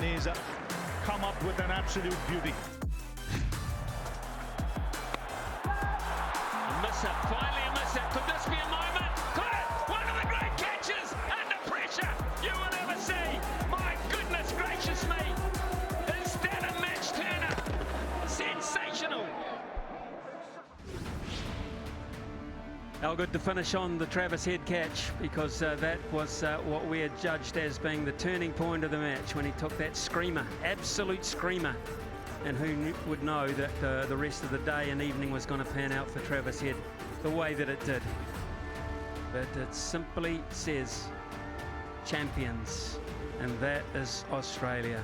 and he's come up with an absolute beauty. A miss-up, finally a miss-up. Could this be a moment? Could it? One of the great catches under pressure you will ever see. My goodness gracious me. Instead of Mitch Turner. Sensational. How good to finish on the Travis Head catch, because that was what we had judged as being the turning point of the match when he took that screamer, absolute screamer. And who would know that the rest of the day and evening was going to pan out for Travis Head the way that it did. But it simply says champions, and that is Australia.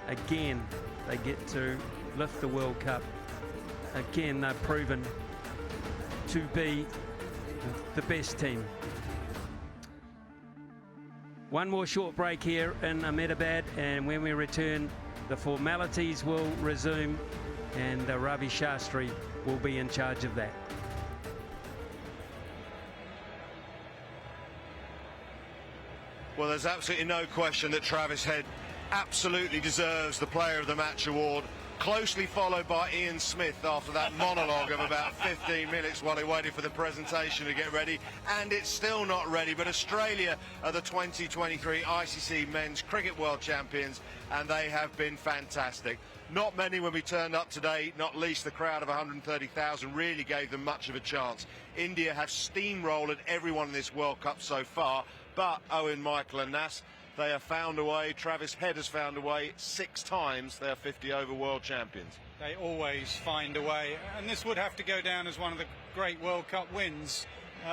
Again, they get to lift the World Cup. Again, they're proven to be the best team. One more short break here in Ahmedabad, and when we return, the formalities will resume, and Ravi Shastri will be in charge of that. Well, there's absolutely no question that Travis Head absolutely deserves the Player of the Match award, closely followed by Ian Smith after that monologue of about 15 minutes while he waited for the presentation to get ready. And it's still not ready, but Australia are the 2023 ICC Men's Cricket World Champions, and they have been fantastic. Not many when we turned up today, not least the crowd of 130,000, really gave them much of a chance. India have steamrolled everyone in this World Cup so far, but Owen, Michael and Nas, they have found a way. Travis Head has found a way 6 times. They are 50-over world champions. They always find a way, and this would have to go down as one of the great World Cup wins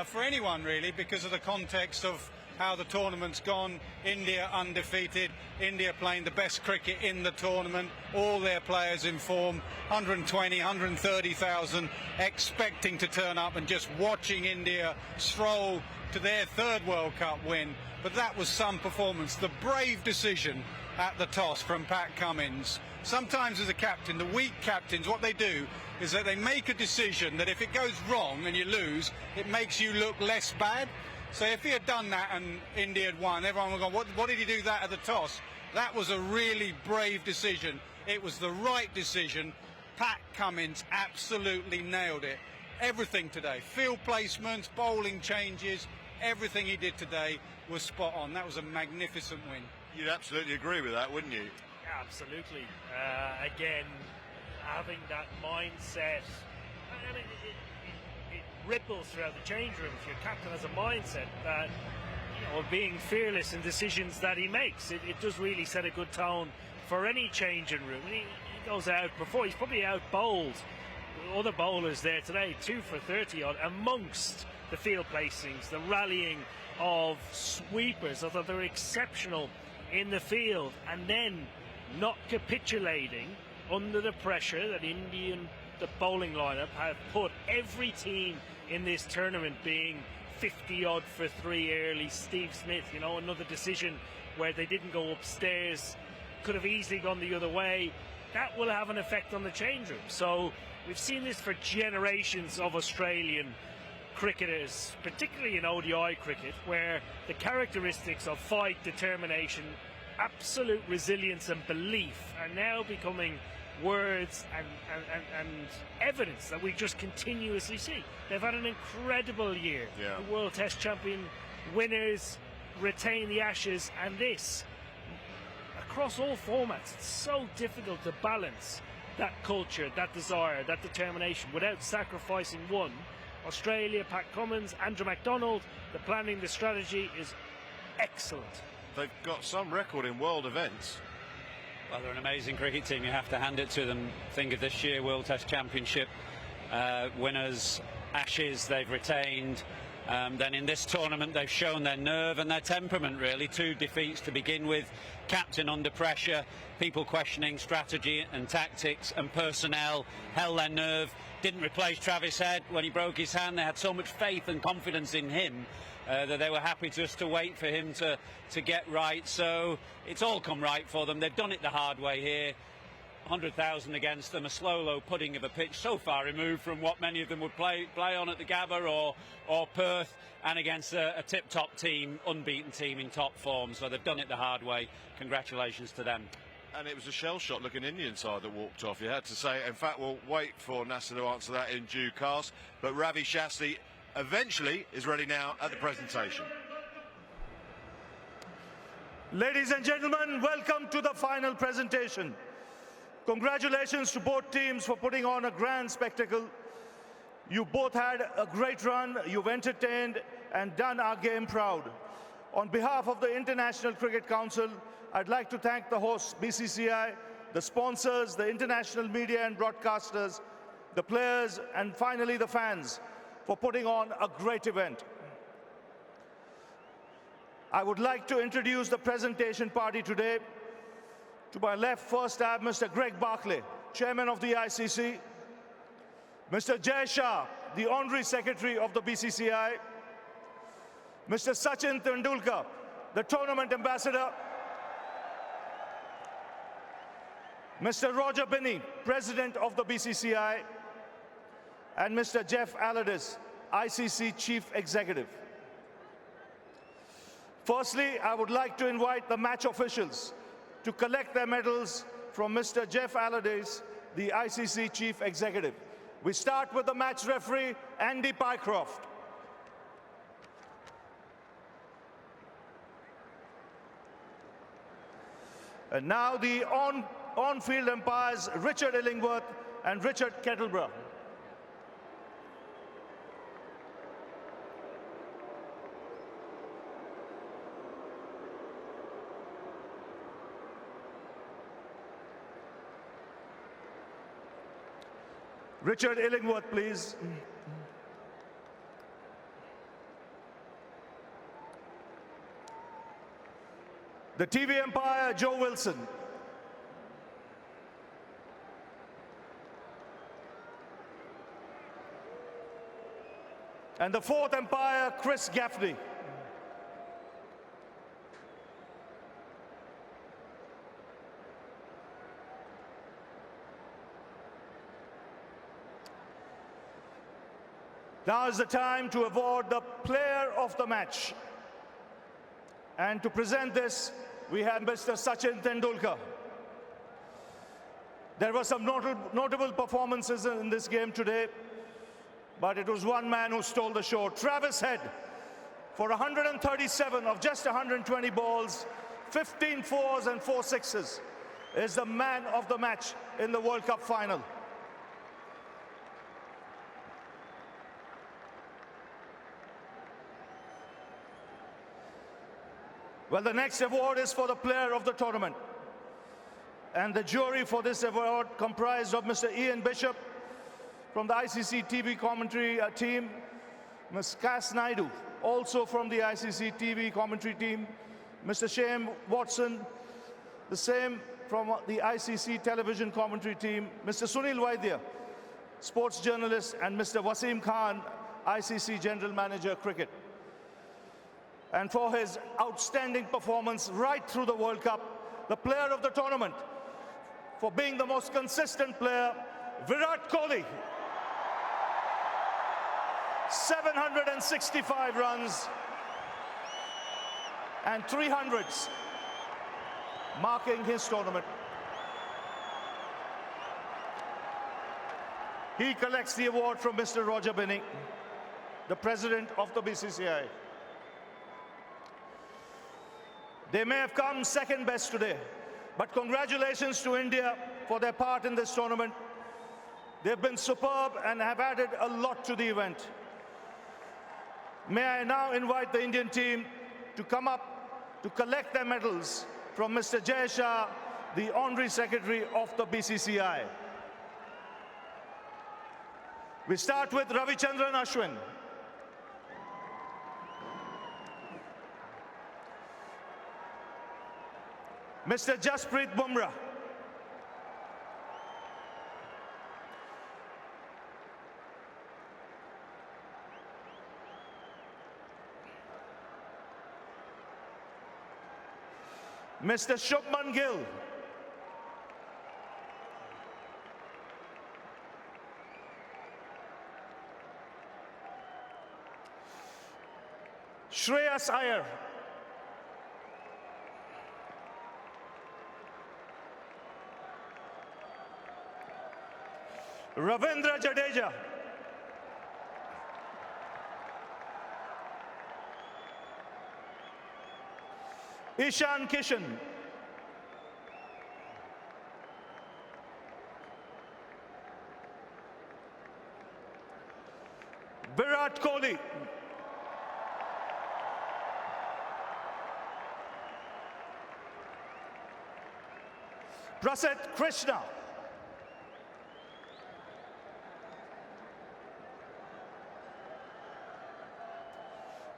for anyone, really, because of the context of how the tournament's gone. India undefeated, India playing the best cricket in the tournament, all their players in form, 120, 130,000 expecting to turn up and just watching India stroll to their 3rd World Cup win. But that was some performance. The brave decision at the toss from Pat Cummins. Sometimes as a captain, the weak captains, what they do is that they make a decision that if it goes wrong and you lose, it makes you look less bad. So if he had done that and India had won, everyone would go, what did he do that at the toss? That was a really brave decision. It was the right decision. Pat Cummins absolutely nailed it. Everything today, field placements, bowling changes, everything he did today was spot on. That was a magnificent win. You'd absolutely agree with that, wouldn't you? Absolutely. Again, having that mindset, and it ripples throughout the change room. If your captain has a mindset that, of being fearless in decisions that he makes, it does really set a good tone for any changing room. And he goes out before, he's probably out bowled other bowlers there today, 2 for 30 odd, amongst the field placings, the rallying of sweepers. I thought they were exceptional in the field, and then not capitulating under the pressure that the bowling lineup have put every team in this tournament, being 50 odd for 3 early. Steve Smith, another decision where they didn't go upstairs, could have easily gone the other way. That will have an effect on the change room. So we've seen this for generations of Australian cricketers, particularly in ODI cricket, where the characteristics of fight, determination, absolute resilience and belief are now becoming words and evidence that we just continuously see. They've had an incredible year. Yeah. The World Test Champion winners retain the Ashes, and this across all formats. It's so difficult to balance that culture, that desire, that determination without sacrificing one. Australia, Pat Cummins, Andrew McDonald, the planning, the strategy is excellent. They've got some record in world events. Well, they're an amazing cricket team. You have to hand it to them. Think of this year World Test Championship winners, Ashes they've retained. Then in this tournament they've shown their nerve and their temperament, really. 2 defeats to begin with, captain under pressure, people questioning strategy and tactics and personnel, held their nerve, didn't replace Travis Head when he broke his hand. They had so much faith and confidence in him that they were happy just to wait for him to get right. So it's all come right for them. They've done it the hard way here. 100,000 against them, a slow, low pudding of a pitch, so far removed from what many of them would play on at the Gabba or Perth, and against a tip-top team, unbeaten team in top form. So they've done it the hard way. Congratulations to them. And it was a shell-shot looking Indian side that walked off, you had to say. In fact, we'll wait for Nasser to answer that in due course. But Ravi Shastri eventually is ready now at the presentation. Ladies and gentlemen, welcome to the final presentation. Congratulations to both teams for putting on a grand spectacle. You both had a great run, you've entertained and done our game proud. On behalf of the International Cricket Council, I'd like to thank the hosts, BCCI, the sponsors, the international media and broadcasters, the players, and finally the fans for putting on a great event. I would like to introduce the presentation party today. To my left, first I have Mr. Greg Barclay, Chairman of the ICC, Mr. Jay Shah, the Honorary Secretary of the BCCI, Mr. Sachin Tendulkar, the Tournament Ambassador, Mr. Roger Binny, President of the BCCI, and Mr. Jeff Allardyce, ICC Chief Executive. Firstly, I would like to invite the match officials to collect their medals from Mr. Jeff Allardyce, the ICC Chief Executive. We start with the match referee, Andy Pycroft. And now the on-field umpires, Richard Illingworth and Richard Kettleborough. Richard Illingworth, please. The TV umpire, Joe Wilson. And the fourth umpire, Chris Gaffney. Now is the time to award the player of the match. And to present this, we have Mr. Sachin Tendulkar. There were some notable performances in this game today, but it was one man who stole the show. Travis Head, for 137 of just 120 balls, 15 fours and 4 sixes, is the man of the match in the World Cup final. Well, the next award is for the player of the tournament. And the jury for this award comprised of Mr. Ian Bishop from the ICC TV commentary team, Ms. Cass Naidu, also from the ICC TV commentary team, Mr. Shane Watson, the same from the ICC television commentary team, Mr. Sunil Vaidya, sports journalist, and Mr. Wasim Khan, ICC General Manager Cricket. And for his outstanding performance right through the World Cup, the player of the tournament, for being the most consistent player, Virat Kohli. 765 runs and 300s, marking his tournament. He collects the award from Mr. Roger Binny, the president of the BCCI. They may have come second best today, but congratulations to India for their part in this tournament. They've been superb and have added a lot to the event. May I now invite the Indian team to come up to collect their medals from Mr. Jay Shah, the Honorary Secretary of the BCCI. We start with Ravichandran Ashwin. Mr. Jasprit Bumrah. Mr. Shubman Gill. Shreyas Iyer. Ravindra Jadeja. Ishan Kishan. Virat Kohli. Prasidh Krishna.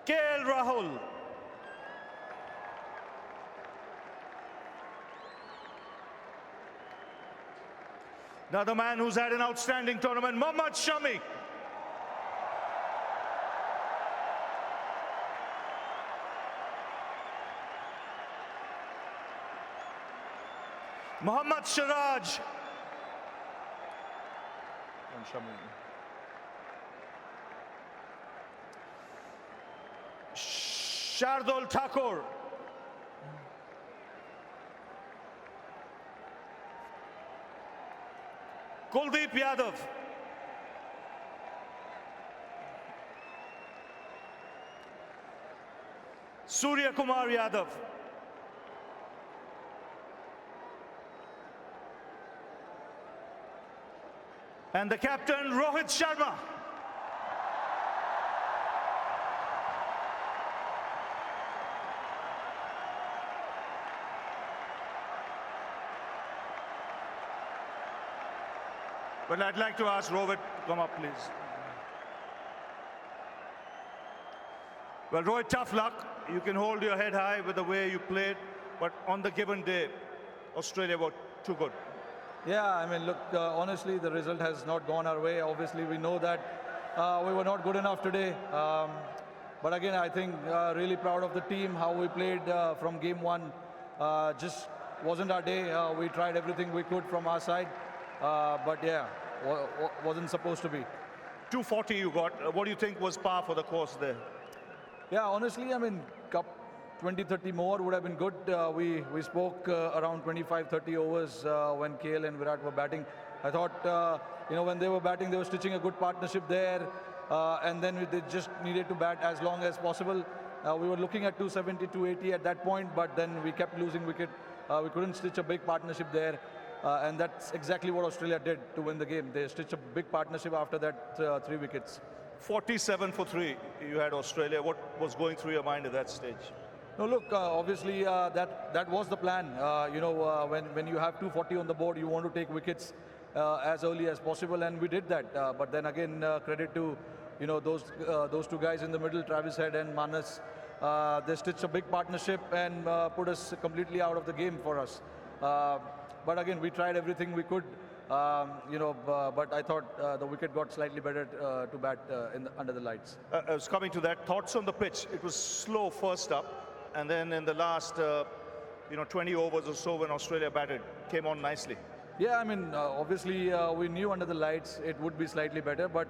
KL Rahul. Another man who's had an outstanding tournament, Mohammad Shami. Mohammad Siraj. Shardul Thakur. Kuldeep Yadav. Surya Kumar Yadav. And the captain, Rohit Sharma. Well, I'd like to ask Rohit to come up, please. Well, Rohit, tough luck. You can hold your head high with the way you played, but on the given day, Australia were too good. Yeah, I mean, look, honestly, the result has not gone our way. Obviously, we know that we were not good enough today. But again, I think really proud of the team, how we played from game one. Just wasn't our day. We tried everything we could from our side. But yeah, wasn't supposed to be. 240 you got. What do you think was par for the course there? Yeah, honestly, I mean, 20-30 more would have been good. We spoke around 25-30 overs when KL and Virat were batting. I thought, you know, when they were batting, they were stitching a good partnership there. And then they just needed to bat as long as possible. We were looking at 270, 280 at that point, but then we kept losing wicket. We couldn't stitch a big partnership there. And that's exactly what Australia did to win the game. They stitched a big partnership after that 3 wickets. 47 for 3, you had Australia. What was going through your mind at that stage? No, look, obviously that was the plan. You know, when you have 240 on the board, you want to take wickets as early as possible, and we did that. But then again, credit to, you know, those two guys in the middle, Travis Head and Manas. They stitched a big partnership and put us completely out of the game for us. But again, we tried everything we could. You know, but I thought the wicket got slightly better to bat under the lights. I was coming to that. Thoughts on the pitch? It was slow first up, and then in the last, you know, 20 overs or so when Australia batted, came on nicely. Yeah, I mean, obviously we knew under the lights it would be slightly better, but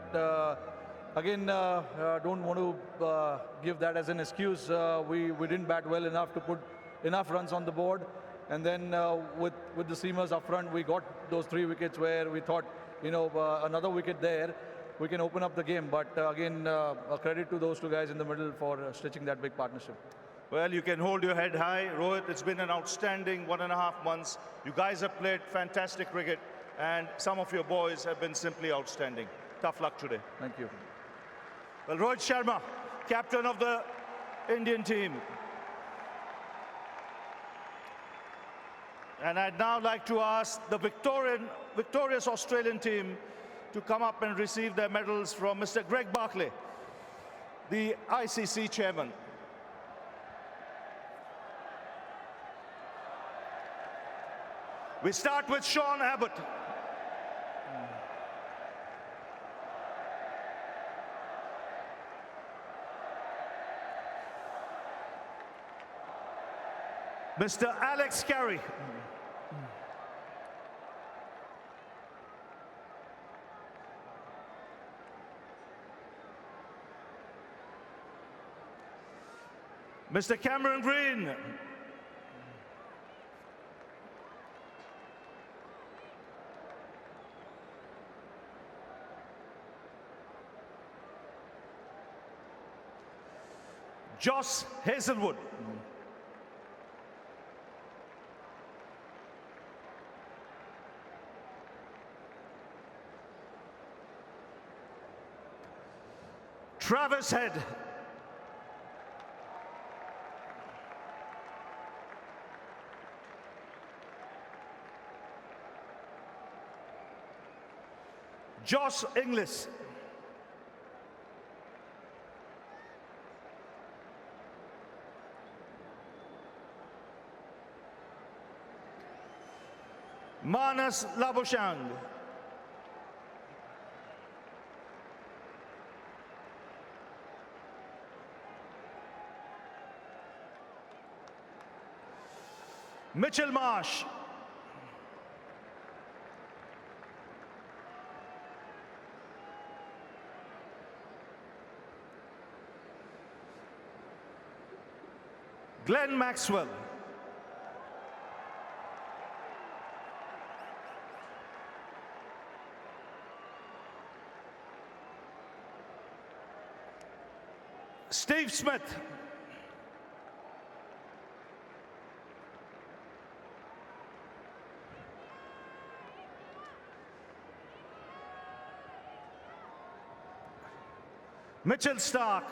again, don't want to give that as an excuse. We didn't bat well enough to put enough runs on the board. And then with the seamers up front, we got those 3 wickets where we thought, you know, another wicket there, we can open up the game. But again, a credit to those two guys in the middle for stitching that big partnership. Well, you can hold your head high. Rohit, it's been an outstanding 1.5 months. You guys have played fantastic cricket, and some of your boys have been simply outstanding. Tough luck today. Thank you. Well, Rohit Sharma, captain of the Indian team. And I'd now like to ask the victorious Australian team to come up and receive their medals from Mr. Greg Barclay, the ICC chairman. We start with Sean Abbott. Mr. Alex Carey. Mr. Cameron Green. Josh Hazelwood. Travis Head. Josh Inglis. Manas Labuschagne. Mitchell Marsh. Glenn Maxwell. Steve Smith. Mitchell Stark.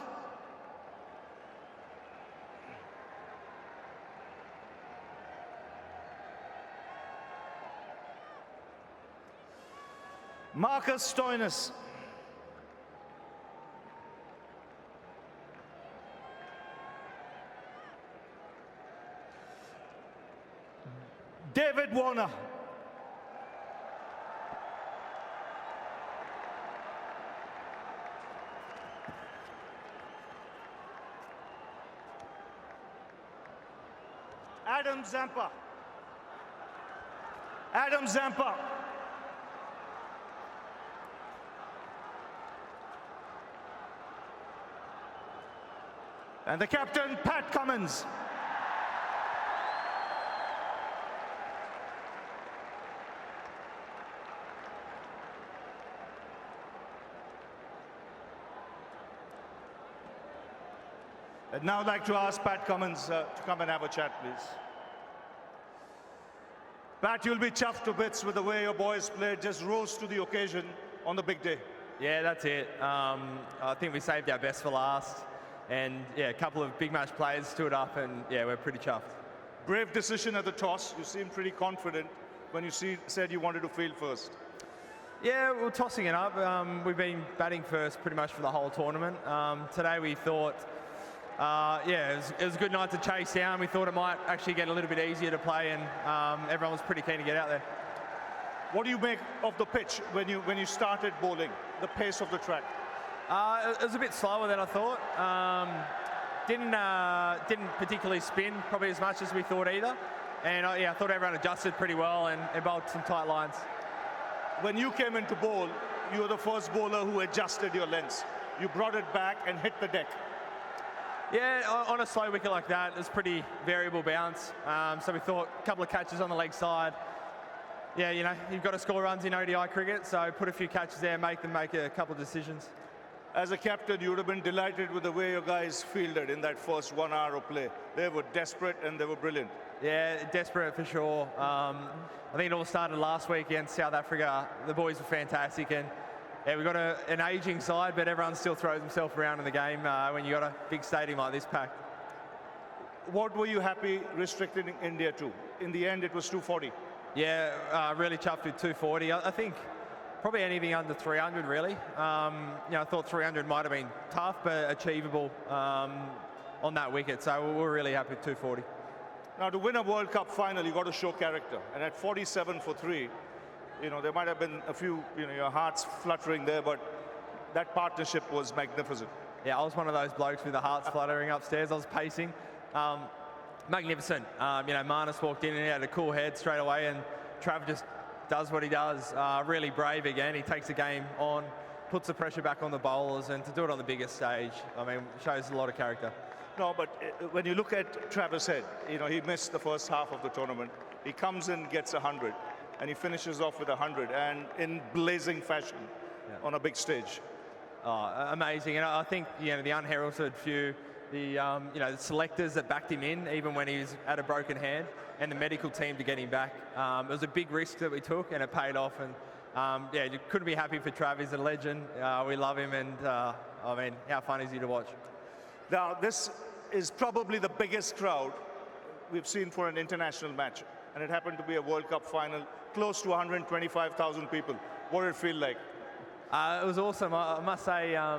Marcus Stoinis. David Warner. Adam Zampa. Adam Zampa. And the captain, Pat Cummins. I'd now like to ask Pat Cummins to come and have a chat, please. Pat, you'll be chuffed to bits with the way your boys played, just rose to the occasion on the big day. Yeah, that's it. I think we saved our best for last. And yeah, a couple of big match players stood up and yeah, we're pretty chuffed. Brave decision at the toss. You seemed pretty confident when you said you wanted to field first. Yeah, we're tossing it up. We've been batting first pretty much for the whole tournament. Today we thought, yeah, it was a good night to chase down. We thought it might actually get a little bit easier to play, and everyone was pretty keen to get out there. What do you make of the pitch when you started bowling, the pace of the track? It was a bit slower than I thought. Didn't particularly spin probably as much as we thought either. And yeah, I thought everyone adjusted pretty well and bowled some tight lines. When you came into bowl, you were the first bowler who adjusted your lengths. You brought it back and hit the deck. Yeah, on a slow wicket like that, it's pretty variable bounce. So we thought a couple of catches on the leg side. Yeah, you know, you've got to score runs in ODI cricket, so put a few catches there, make them make a couple of decisions. As a captain, you would have been delighted with the way your guys fielded in that first 1 hour of play. They were desperate and they were brilliant. Yeah, desperate for sure. I think it all started last week against South Africa. The boys were fantastic, and yeah, we've got an aging side, but everyone still throws himself around in the game when you've got a big stadium like this packed. What were you happy restricting India to? In the end, it was 240. Yeah, really chuffed with 240. I think probably anything under 300, really. You know, I thought 300 might have been tough, but achievable on that wicket. So we're really happy with 240. Now, to win a World Cup final, you got to show character. And at 47 for 3, you know, there might have been a few, you know, your hearts fluttering there, but that partnership was magnificent. Yeah, I was one of those blokes with the hearts fluttering upstairs. I was pacing. Magnificent. You know, Marnus walked in and he had a cool head straight away, and Trav just does what he does. Really brave again. He takes the game on, puts the pressure back on the bowlers, and to do it on the biggest stage, I mean, shows a lot of character. No, but when you look at Travis Head, you know, he missed the first half of the tournament. He comes in, gets 100, and he finishes off with 100, and in blazing fashion on a big stage. Oh, amazing. And I think, you know, the unheralded few, the the selectors that backed him in, even when he was at a broken hand, and the medical team to get him back. It was a big risk that we took, and it paid off. And yeah, you couldn't be happy for Trav. He's a legend. We love him, and I mean, how fun is he to watch? Now, this is probably the biggest crowd we've seen for an international match, and it happened to be a World Cup final, close to 125,000 people. What did it feel like? It was awesome. I must say, I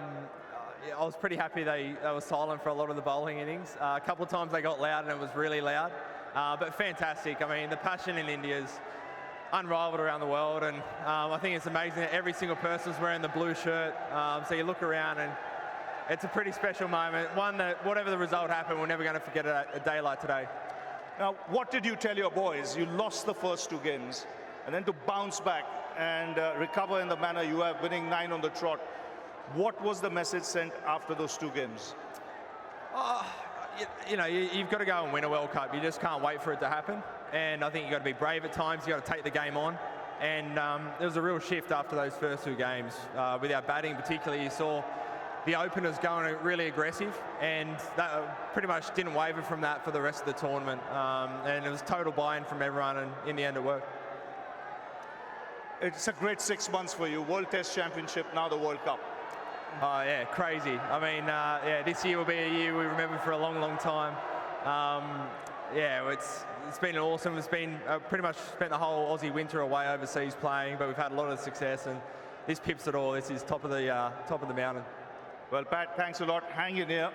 was pretty happy they were silent for a lot of the bowling innings. A couple of times they got loud, and it was really loud. But fantastic. I mean, the passion in India is unrivaled around the world, and I think it's amazing that every single person's wearing the blue shirt. So you look around, and it's a pretty special moment. One that, whatever the result happened, we're never going to forget a day like today. Now, what did you tell your boys? You lost the first two games, and then to bounce back and recover in the manner you have, winning 9 on the trot. What was the message sent after those two games? You know, you've got to go and win a World Cup. You just can't wait for it to happen. And I think you've got to be brave at times. You've got to take the game on. And there was a real shift after those first two games. With our batting particularly, you saw the openers going really aggressive, and that pretty much didn't waver from that for the rest of the tournament. And it was total buy-in from everyone, and in the end it worked. It's a great 6 months for you. World Test Championship, now the World Cup. Oh yeah, crazy. I mean, yeah, this year will be a year we remember for a long, long time. Yeah, it's been awesome. It's been pretty much spent the whole Aussie winter away overseas playing, but we've had a lot of success, and this pips it all. This is top of the mountain. Well, Pat, thanks a lot. Hang in here.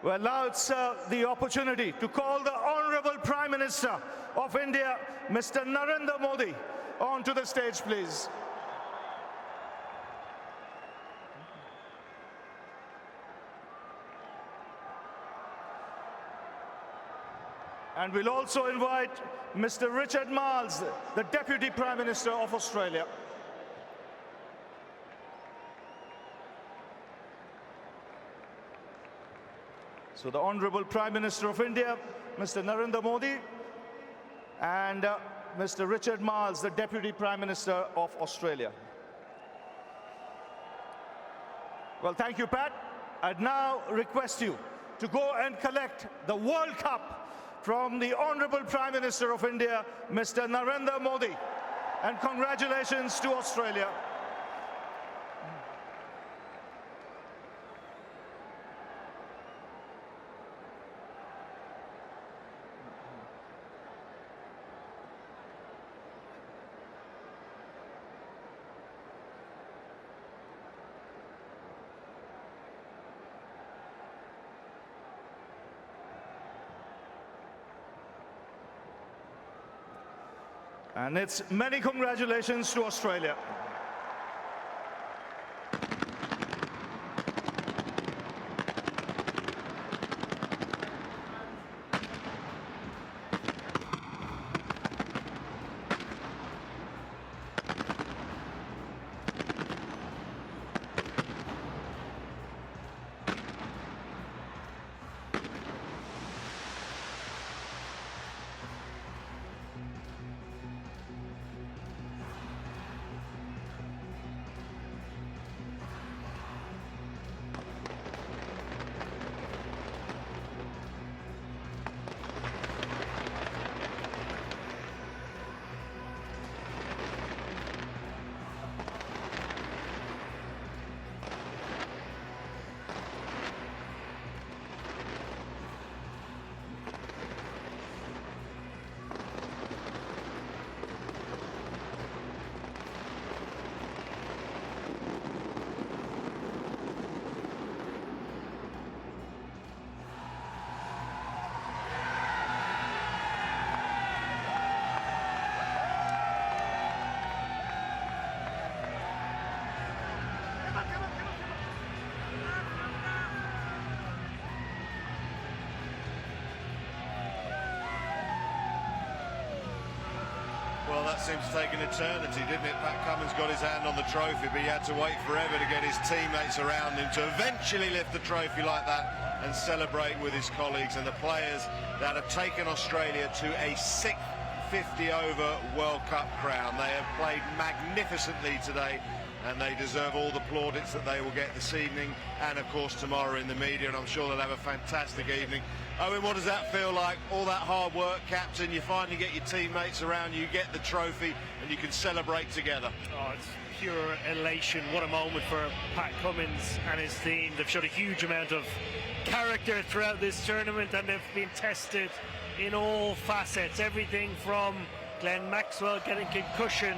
Well, now it's the opportunity to call the Honourable Prime Minister of India, Mr. Narendra Modi, onto the stage, please. And we'll also invite Mr. Richard Marles, the Deputy Prime Minister of Australia. So the Honourable Prime Minister of India, Mr. Narendra Modi, and Mr. Richard Marles, the Deputy Prime Minister of Australia. Well, thank you, Pat. I'd now request you to go and collect the World Cup from the Honourable Prime Minister of India, Mr. Narendra Modi. And congratulations to Australia. And it's many congratulations to Australia. Well, that seems to take an eternity, didn't it? Pat Cummins got his hand on the trophy, but he had to wait forever to get his teammates around him to eventually lift the trophy like that and celebrate with his colleagues and the players that have taken Australia to a 6th 50-over World Cup crown. They have played magnificently today, and they deserve all the plaudits that they will get this evening and, of course, tomorrow in the media, and I'm sure they'll have a fantastic evening. Owen, what does that feel like? All that hard work, Captain, you finally get your teammates around you, get the trophy, and you can celebrate together. Oh, it's pure elation. What a moment for Pat Cummins and his team. They've showed a huge amount of character throughout this tournament, and they've been tested in all facets. Everything from Glenn Maxwell getting concussion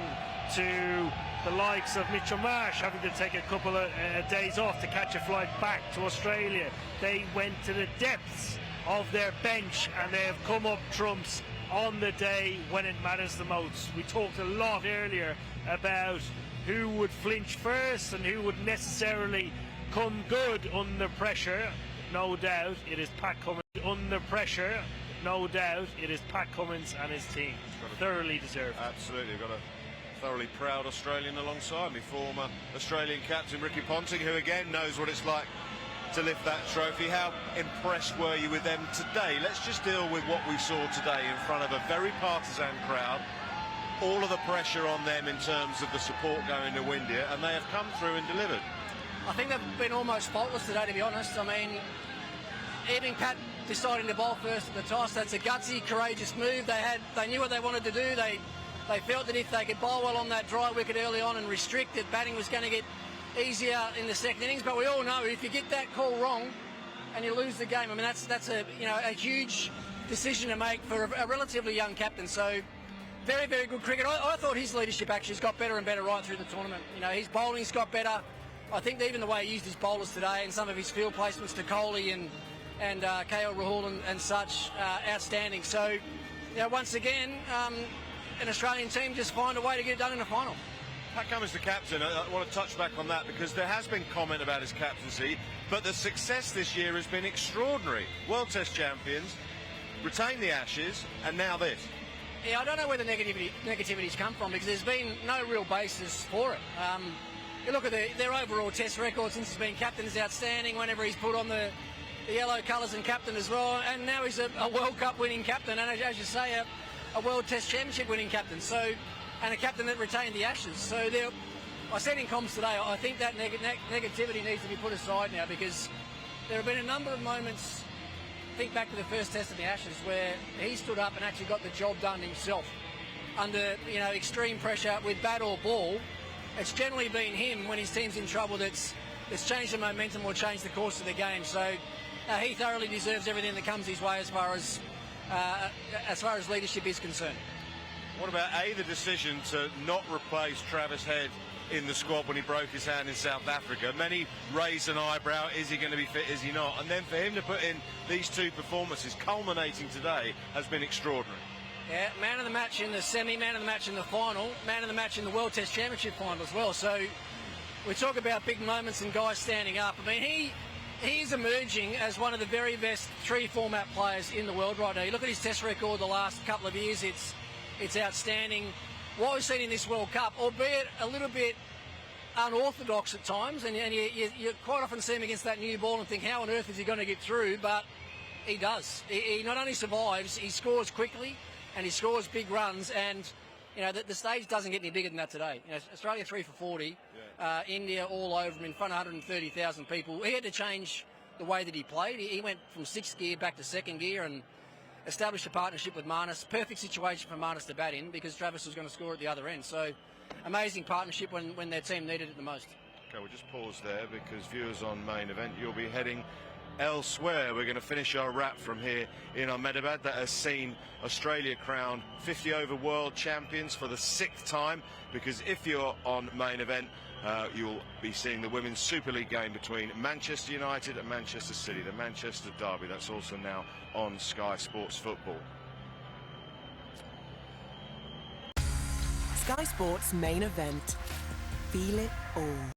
to the likes of Mitchell Marsh having to take a couple of days off to catch a flight back to Australia. They went to the depths of their bench, and they have come up trumps on the day when it matters the most. We talked a lot earlier about who would flinch first and who would necessarily come good under pressure. No doubt it is Pat Cummins. Under pressure, no doubt it is Pat Cummins and his team. Thoroughly deserved. Absolutely. Got a thoroughly proud Australian alongside me, former Australian captain Ricky Ponting, who again knows what it's like to lift that trophy. How impressed were you with them today? Let's just deal with what we saw today in front of a very partisan crowd. All of the pressure on them in terms of the support going to India, and they have come through and delivered. I think they've been almost faultless today, to be honest. I mean, even Pat deciding to bowl first at the toss, that's a gutsy, courageous move. They knew what they wanted to do. They felt that if they could bowl well on that dry wicket early on and restrict it, batting was going to get easier in the second innings. But we all know if you get that call wrong and you lose the game, I mean that's a huge decision to make for a relatively young captain. So very, very good cricket. I thought his leadership actually has got better and better right through the tournament. You know, his bowling's got better. I think even the way he used his bowlers today and some of his field placements to Kohli and KL Rahul and such, outstanding. So, once again, an Australian team just find a way to get it done in the final. Pat Cummins, the captain, I want to touch back on that because there has been comment about his captaincy, but the success this year has been extraordinary. World Test champions, retained the Ashes, and now this. Yeah, I don't know where the negativity's come from because there's been no real basis for it. You look at their overall Test record since he's been captain is outstanding. Whenever he's put on the yellow colours and captain as well, and now he's a World Cup winning captain, and as you say, a World Test Championship winning captain. So, and a captain that retained the Ashes. So I said in comms today, I think that negativity needs to be put aside now because there have been a number of moments. Think back to the first Test of the Ashes where he stood up and actually got the job done himself under extreme pressure with bat or ball. It's generally been him when his team's in trouble that's changed the momentum or changed the course of the game. So he thoroughly deserves everything that comes his way as far as leadership is concerned. What about the decision to not replace Travis Head in the squad when he broke his hand in South Africa? Many raised an eyebrow, is he going to be fit, is he not? And then for him to put in these two performances culminating today has been extraordinary. Yeah, man of the match in the semi, man of the match in the final, man of the match in the World Test Championship final as well. So we talk about big moments and guys standing up. I mean, he's emerging as one of the very best three format players in the world right now. You look at his Test record the last couple of years, it's outstanding. What we've seen in this World Cup, albeit a little bit unorthodox at times, and you quite often see him against that new ball and think, how on earth is he going to get through? But he does. He not only survives, he scores quickly and he scores big runs, and the stage doesn't get any bigger than that today. Australia 3 for 40, India all over him in front of 130,000 people. He had to change the way that he played. He went from 6th gear back to 2nd gear and established a partnership with Marnus. Perfect situation for Marnus to bat in because Travis was going to score at the other end. So amazing partnership when their team needed it the most. Okay, we'll just pause there because viewers on Main Event, you'll be heading elsewhere. We're going to finish our wrap from here in Ahmedabad that has seen Australia crowned 50-over world champions for the 6th time, because if you're on Main Event, you'll be seeing the Women's Super League game between Manchester United and Manchester City, the Manchester Derby. That's also now on Sky Sports Football. Sky Sports Main Event. Feel it all.